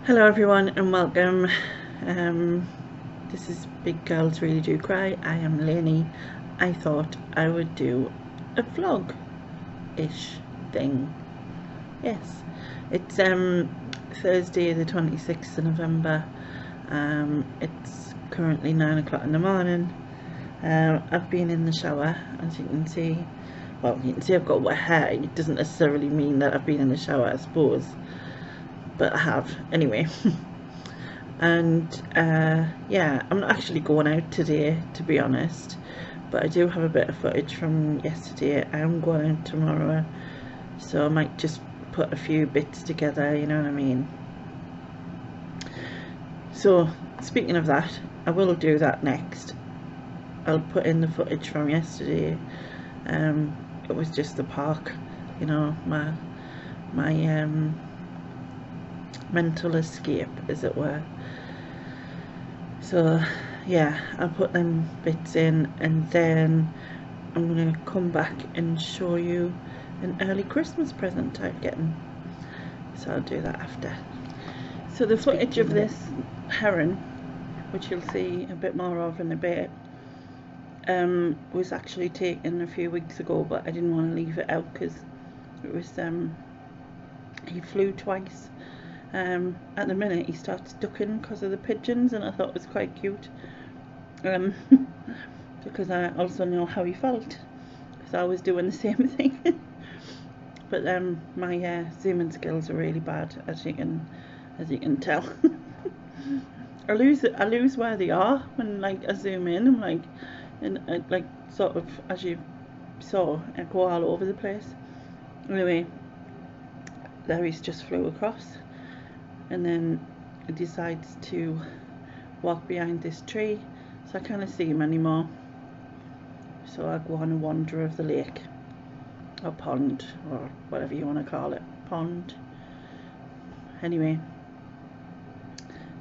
Hello everyone and welcome. Um, this is Big Girls Really Do Cry. I am Lainey. I thought I would do a vlog-ish thing. Yes, it's Thursday the 26th of November. It's currently 9 o'clock in the morning. I've been in the shower, as you can see. Well, you can see I've got wet hair. It doesn't necessarily mean that I've been in the shower, I suppose, but I have anyway. And yeah, I'm not actually going out today, to be honest, but I do have a bit of footage from yesterday. I am going out tomorrow, so I might just put a few bits together, you know what I mean. So speaking of that, I will do that next. I'll put in the footage from yesterday. It was just the park, you know, my mental escape, as it were. So yeah, I'll put them bits in, and then I'm going to come back and show you an early Christmas present I've gotten. So I'll do that after. So the footage of this heron, which you'll see a bit more of in a bit, was actually taken a few weeks ago, but I didn't want to leave it out because it was he flew twice. At the minute he starts ducking because of the pigeons, and I thought it was quite cute. Because I also know how he felt, because I was doing the same thing. But my zooming skills are really bad, as you can tell. I lose where they are when like I zoom in. I'm like, and like sort of, as you saw, I go all over the place. Anyway, there he's just flew across, and then he decides to walk behind this tree, so I can't see him anymore. So I go on a wander of the lake, or pond, or whatever you want to call it, pond. Anyway,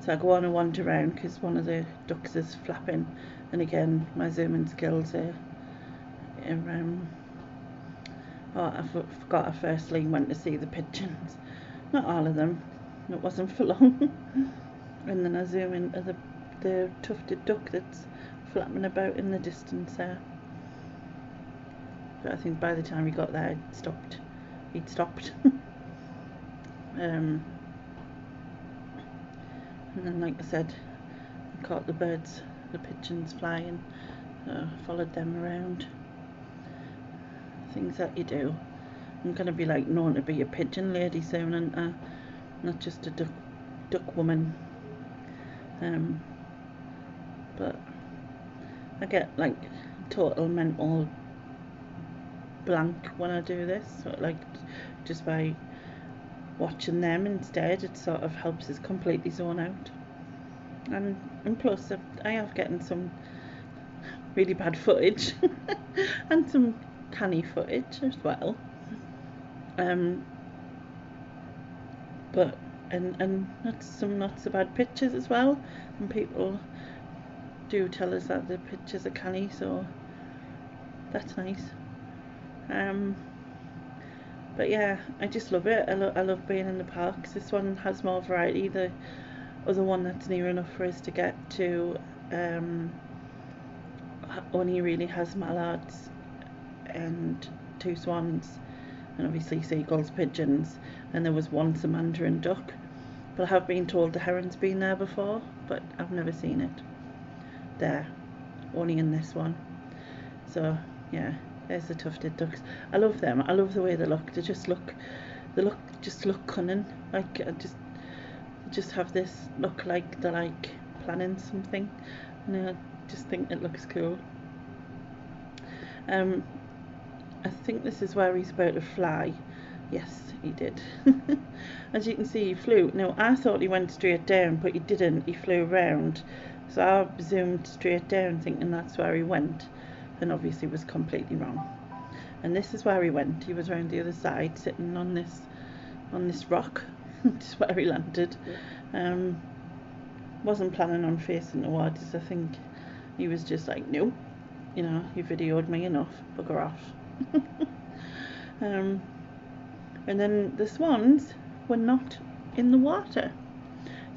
so I go on a wander around because one of the ducks is flapping, and again my zooming skills are oh, I forgot I firstly went to see the pigeons, not all of them, it wasn't for long. And then I zoom into the tufted duck that's flapping about in the distance there. But I think by the time we got there, he'd stopped. And then, like I said, I caught the birds, the pigeons flying, followed them around. Things that you do. I'm going to be like known to be a pigeon lady soon, and not just a duck woman. But I get like total mental blank when I do this, so like just by watching them instead, it sort of helps us completely zone out. And plus I have getting some really bad footage and some canny footage as well. But and that's some not so bad pictures as well, and people do tell us that the pictures are canny, so that's nice. But yeah, I just love it. I love being in the parks. This one has more variety. The other one that's near enough for us to get to only really has mallards and two swans, and obviously seagulls, pigeons, and there was once a mandarin duck. But I have been told the heron's been there before, but I've never seen it there, only in this one. So yeah, there's the tufted ducks. I love them. I love the way they look. They just look cunning. Like just have this look like they're like planning something, and I just think it looks cool. I think this is where he's about to fly. Yes, he did. As you can see, he flew. Now, I thought he went straight down, but he didn't. He flew around. So I zoomed straight down, thinking that's where he went, and obviously was completely wrong. And this is where he went. He was around the other side, sitting on this rock. This is where he landed. Wasn't planning on facing the waters. I think he was just like, nope, you know, you videoed me enough, bugger off. And then the swans were not in the water.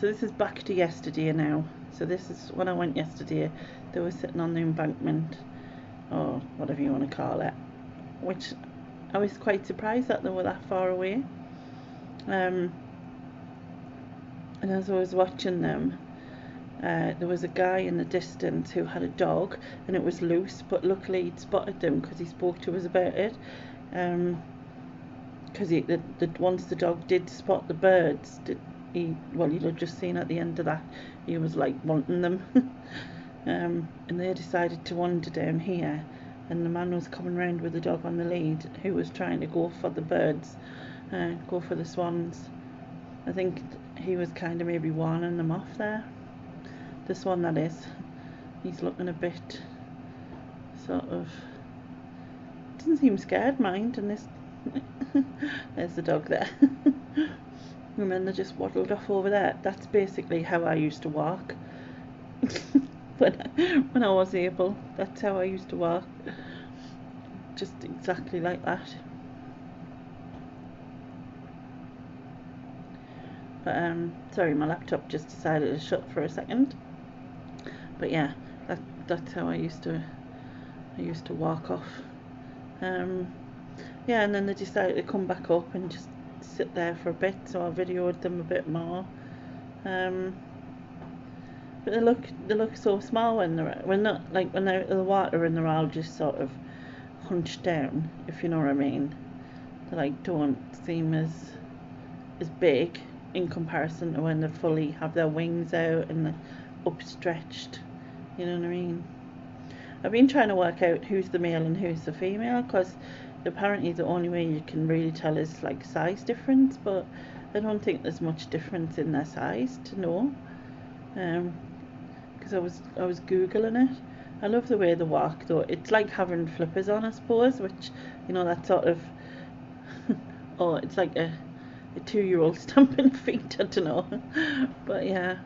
So this is back to yesterday now. So this is when I went yesterday. They were sitting on the embankment, or whatever you want to call it, which I was quite surprised that they were that far away. And as I was watching them, there was a guy in the distance who had a dog, and it was loose, but luckily he'd spotted them because he spoke to us about it. Because once the dog did spot the birds, you'd have just seen at the end of that, he was like wanting them. And they decided to wander down here, and the man was coming round with the dog on the lead, who was trying to go for the birds, go for the swans. I think he was kind of maybe warning them off there. The swan, that is. He's looking a bit sort of, doesn't seem scared, mind, and this there's the dog there. And then they just waddled off over there. That's basically how I used to walk. when I was able, that's how I used to walk. Just exactly like that. But sorry, my laptop just decided to shut for a second. But yeah, that's how I used to walk off. Yeah, and then they decided to come back up and just sit there for a bit, so I videoed them a bit more. But they look so small when they're not like when they're out of the water, and they're all just sort of hunched down, if you know what I mean. They like don't seem as big in comparison to when they fully have their wings out and they're upstretched. You know what I mean? I've been trying to work out who's the male and who's the female, because apparently the only way you can really tell is like size difference, but I don't think there's much difference in their size to know. Because I was googling it. I love the way they walk though. It's like having flippers on, I suppose, which, you know, that sort of oh, it's like a 2-year-old stamping feet, I don't know. But yeah,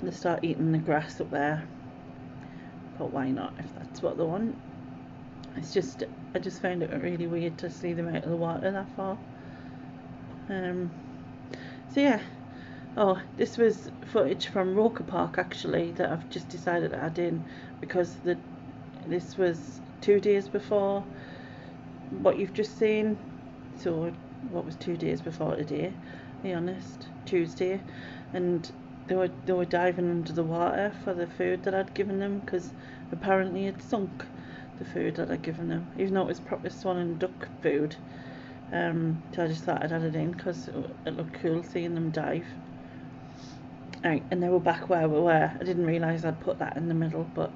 they start eating the grass up there, but why not if that's what they want? It's just, I just found it really weird to see them out of the water that far. So yeah. Oh, this was footage from Roker Park actually that I've just decided to add in, because this was 2 days before what you've just seen. So what was 2 days before today? To be honest, Tuesday, and they were diving under the water for the food that I'd given them, because apparently it sunk, the food that I'd given them, even though it was proper swan and duck food. So I just thought I'd add it in because it looked cool seeing them dive. Right, and they were back where we were. I didn't realise I'd put that in the middle, but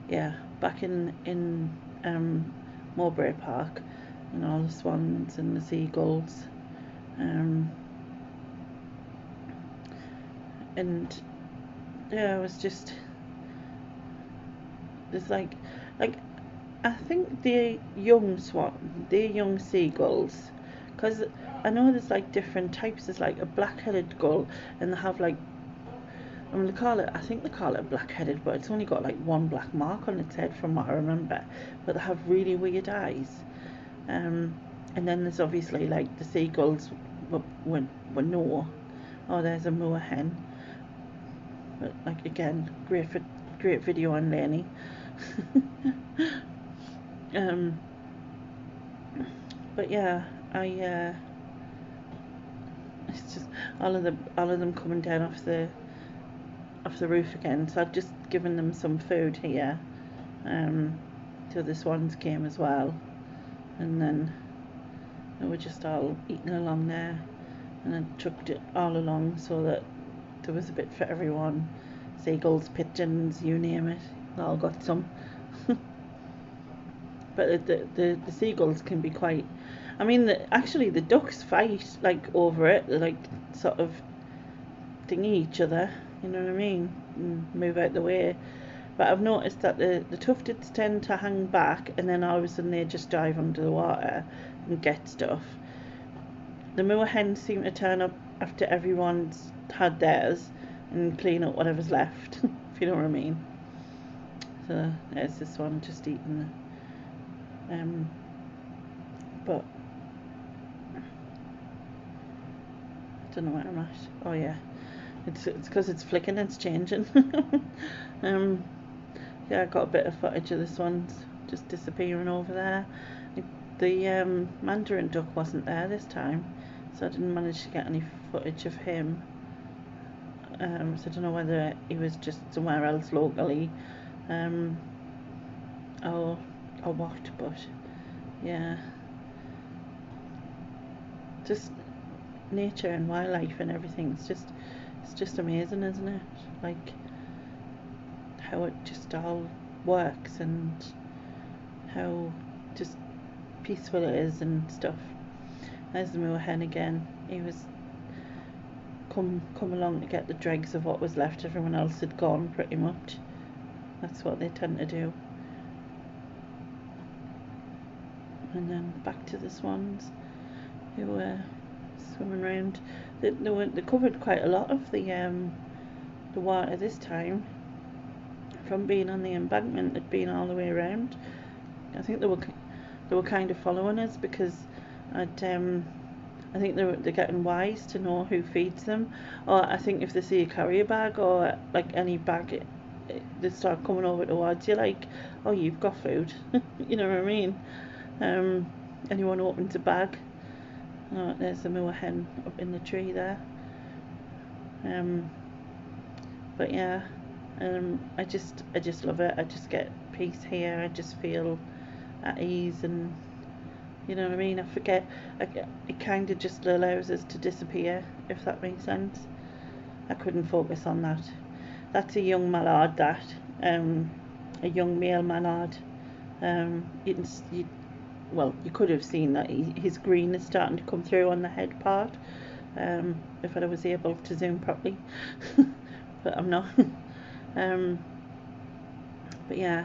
yeah, back in Mowbray Park, and all the swans and the seagulls, and yeah, it was just, there's like I think the young seagulls, because I know there's like different types. There's like a black-headed gull, and they have like, I mean, I think they call it black-headed, but it's only got like one black mark on its head from what I remember. But they have really weird eyes. And then there's obviously like the seagulls we know. Oh, there's a moorhen. But like again, great video on Lenny. But yeah, it's just all of them coming down off the roof again. So I've just given them some food here. So the swans came as well, and then they were just all eating along there, and I chucked it all along so that there was a bit for everyone. Seagulls, pigeons, you name it, they all got some. But the seagulls can be quite, I mean, actually the ducks fight like over it. They like sort of dingy each other, you know what I mean, and move out the way. But I've noticed that the tufteds tend to hang back, and then all of a sudden they just dive under the water and get stuff. The moorhens seem to turn up after everyone's had theirs and clean up whatever's left, if you know what I mean. So there's this one just eating but I don't know where I'm at. Oh yeah, It's because it's flicking, it's changing. Yeah, I got a bit of footage of this one just disappearing over there. The mandarin duck wasn't there this time, so I didn't manage to get any footage of him. So I don't know whether he was just somewhere else locally, or what, but yeah, just nature and wildlife and everything. It's just amazing, isn't it? Like how it just all works and how just peaceful it is and stuff. There's the moorhen again. He was come along to get the dregs of what was left. Everyone else had gone pretty much. That's what they tend to do. And then back to the swans who were swimming around. They covered quite a lot of the water this time. From being on the embankment, they'd been all the way around. I think they were kind of following us because I think they're getting wise to know who feeds them. Or I think if they see a carrier bag or like any bag, they start coming over towards you like, oh, you've got food. You know what I mean? Anyone opens a bag. Oh, there's the moorhen up in the tree there. But yeah, I just love it. I just get peace here. I just feel at ease, and you know what I mean. I forget. It kind of just allows us to disappear, if that makes sense. I couldn't focus on that. That's a young mallard. A young male mallard. You could have seen that his green is starting to come through on the head part. If I was able to zoom properly, but I'm not. But yeah.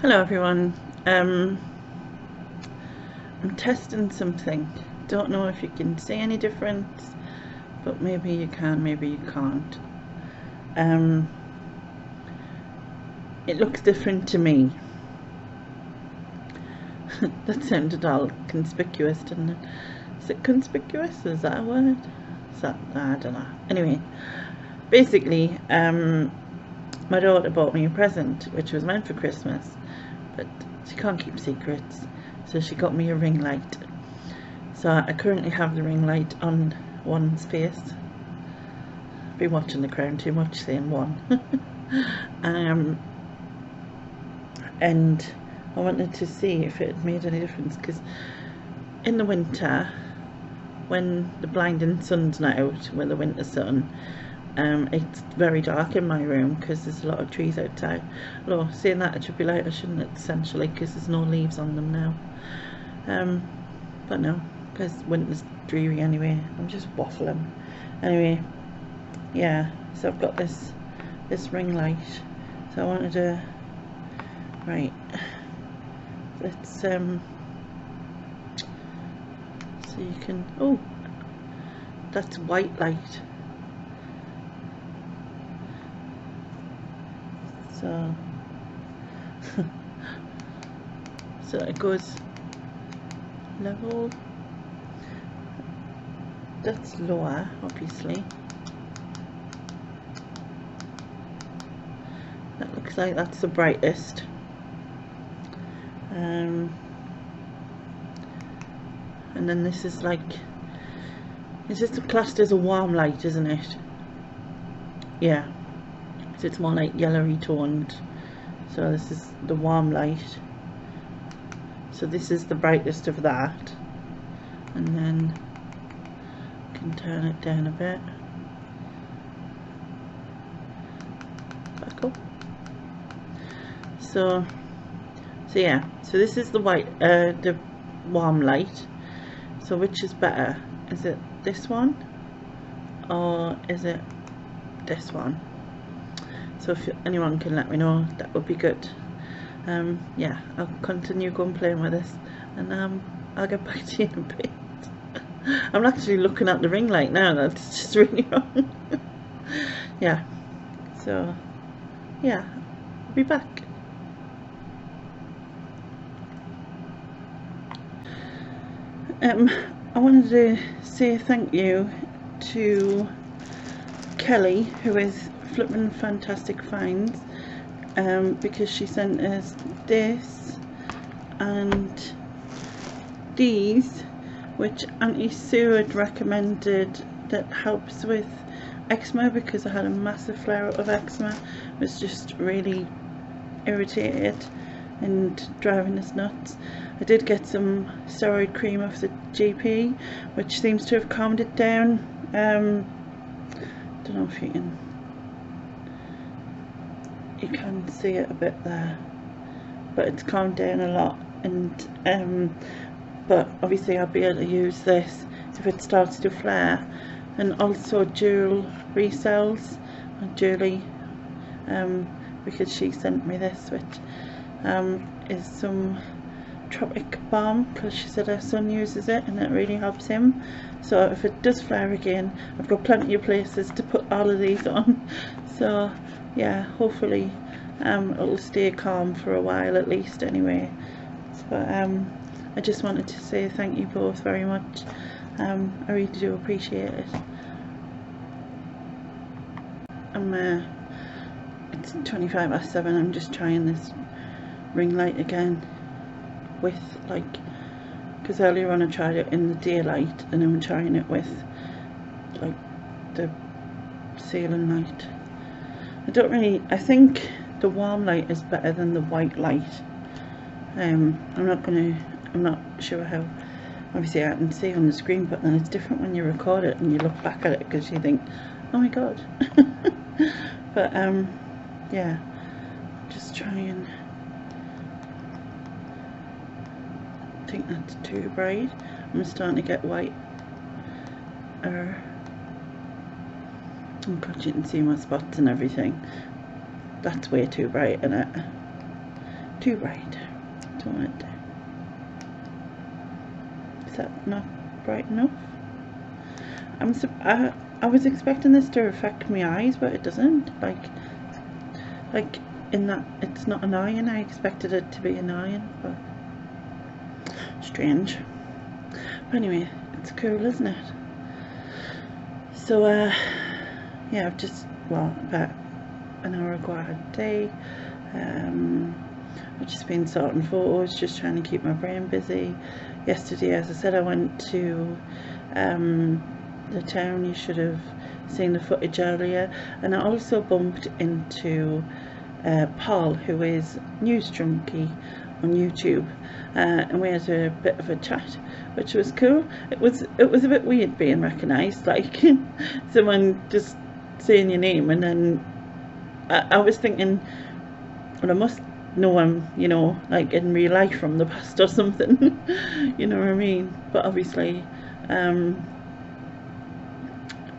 Hello everyone. I'm testing something. Don't know if you can see any difference, but maybe you can, maybe you can't. It looks different to me. That sounded all conspicuous, didn't it? Is it conspicuous? Is that a word? I don't know. Anyway, basically, my daughter bought me a present which was meant for Christmas, but she can't keep secrets, so she got me a ring light. So I currently have the ring light on one's face. I've been watching The Crown too much, saying one. And I wanted to see if it made any difference, because in the winter, when the blinding sun's not out, with the winter sun, it's very dark in my room because there's a lot of trees outside. Although saying that, it should be lighter, shouldn't it, essentially, because there's no leaves on them now. But no, because winter's dreary anyway. I'm just waffling. Anyway, yeah, so I've got this ring light, so I wanted to, right, let's so you can, oh, that's white light. So so it goes level, that's lower obviously. That looks like that's the brightest. And then this is like, it's just classed as a warm light, isn't it? Yeah, so it's more like yellowy toned. So this is the warm light. So this is the brightest of that, and then I can turn it down a bit. Back up. So yeah, so this is the white, the warm light. So which is better? Is it this one or is it this one? So if anyone can let me know, that would be good. Yeah, I'll continue going playing with this, and I'll get back to you in a bit. I'm actually looking at the ring light now. That's just really wrong. Yeah, so yeah, I'll be back. I wanted to say thank you to Kelly, who is flipping fantastic finds, because she sent us this and these, which Auntie Sue had recommended, that helps with eczema, because I had a massive flare up of eczema. I was just really irritated and driving us nuts. I did get some steroid cream off the GP, which seems to have calmed it down. Don't know if you can see it a bit there, but it's calmed down a lot. And but obviously I'll be able to use this if it starts to flare. And also Jewel resells, Julie, because she sent me this, which is some tropic balm, because she said her son uses it and it really helps him. So if it does flare again, I've got plenty of places to put all of these on. So yeah, hopefully it'll stay calm for a while at least anyway. But I just wanted to say thank you both very much. I really do appreciate it. It's 7:25. I'm just trying this ring light again with, like, because earlier on I tried it in the daylight, and I'm trying it with like the ceiling light. I think the warm light is better than the white light. I'm not sure how, obviously I can see on the screen, but then it's different when you record it and you look back at it, because you think, oh my god. But yeah, just try and, I think that's too bright. I'm starting to get white. Oh god, you can see my spots and everything. That's way too bright, isn't it? Too bright. Don't want it. Is that not bright enough? I was expecting this to affect my eyes, but it doesn't. Like in that it's not annoying. I expected it to be annoying, but strange. But anyway, it's cool, isn't it? So yeah, I've just, well, about an hour ago I had a day. I've just been sorting photos, just trying to keep my brain busy. Yesterday, as I said, I went to the town. You should have seen the footage earlier. And I also bumped into Paul, who is News Junkie on YouTube, and we had a bit of a chat, which was cool. It was a bit weird being recognised, like someone just saying your name, and then I was thinking, well, I must know him, you know, like in real life from the past or something. You know what I mean? But obviously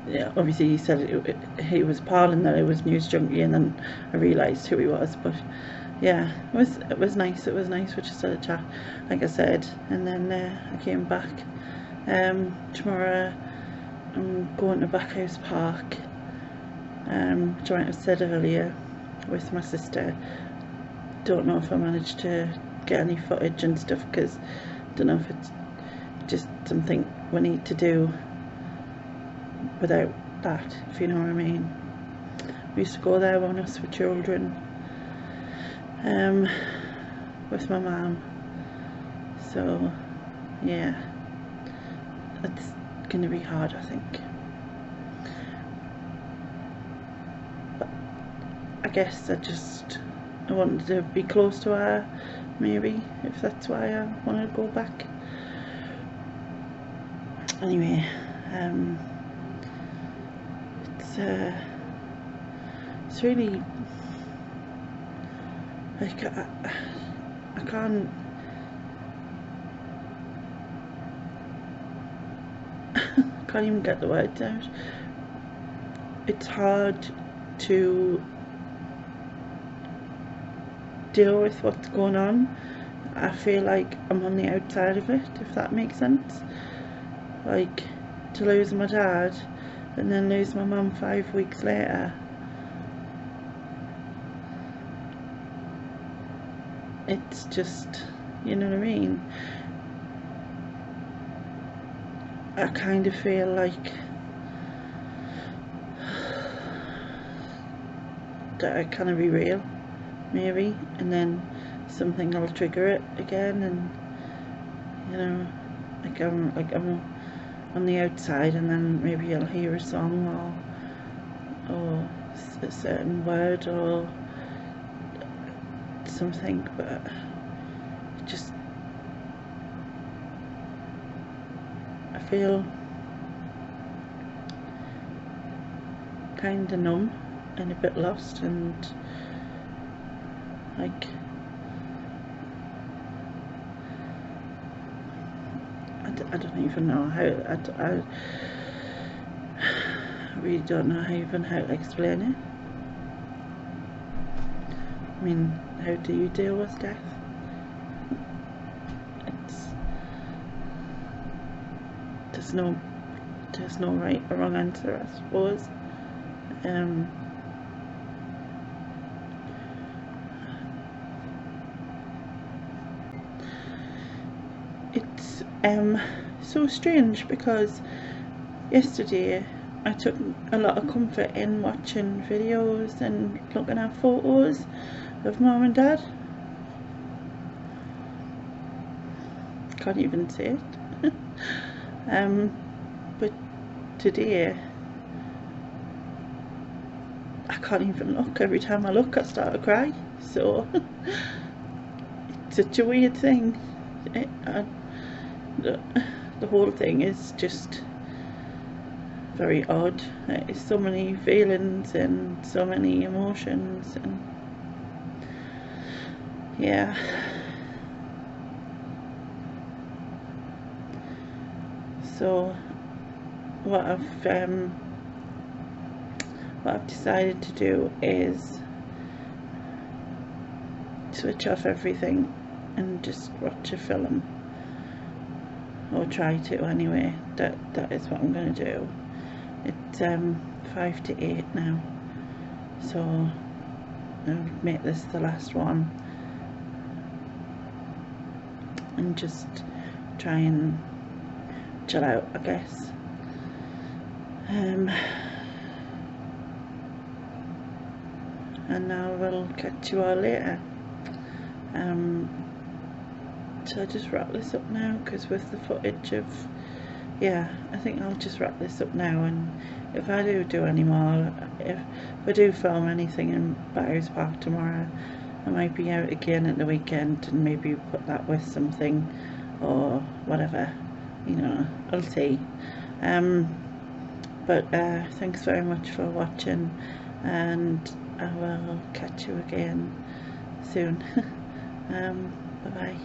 yeah, obviously he said he was Paul and that it was News Junkie, and then I realised who he was. But yeah, it was nice. It was nice. We just had a chat, like I said, and then I came back. Tomorrow I'm going to Backhouse Park, which I might have said earlier, with my sister. Don't know if I managed to get any footage and stuff, because I don't know if it's just something we need to do without that, if you know what I mean. We used to go there when us were children, with my mum. So yeah, it's gonna be hard, I think. But I guess I wanted to be close to her, maybe, if that's why I want to go back. Anyway, it's really, like, I can't can't even get the words out. It's hard to deal with what's going on. I feel like I'm on the outside of it, if that makes sense. Like, to lose my dad and then lose my mum 5 weeks later, it's just, you know what I mean? I kind of feel like that it can't be real, maybe, and then something will trigger it again, and you know, like I'm on the outside, and then maybe I'll hear a song or a certain word or something, but just I feel kind of numb and a bit lost, and like I don't even know how I really don't know even how to explain it. I mean, how do you deal with death? There's no right or wrong answer, I suppose. It's so strange, because yesterday I took a lot of comfort in watching videos and looking at photos of Mum and Dad. Can't even say it. But today I can't even look. Every time I look I start to cry, so it's such a weird thing. The whole thing is just very odd. There's so many feelings and so many emotions, and yeah. So what I've decided to do is switch off everything and just watch a film, or try to anyway. That is what I'm going to do. It's 5 to 8 now, so I'll make this the last one and just try and chill out, I guess. And I will catch you all later. So I just wrap this up now, because with the footage of, yeah, I think I'll just wrap this up now, and if I do any more, if I do film anything in Barry's Park tomorrow, I might be out again at the weekend and maybe put that with something or whatever, you know, I'll see. But thanks very much for watching, and I will catch you again soon. Bye bye.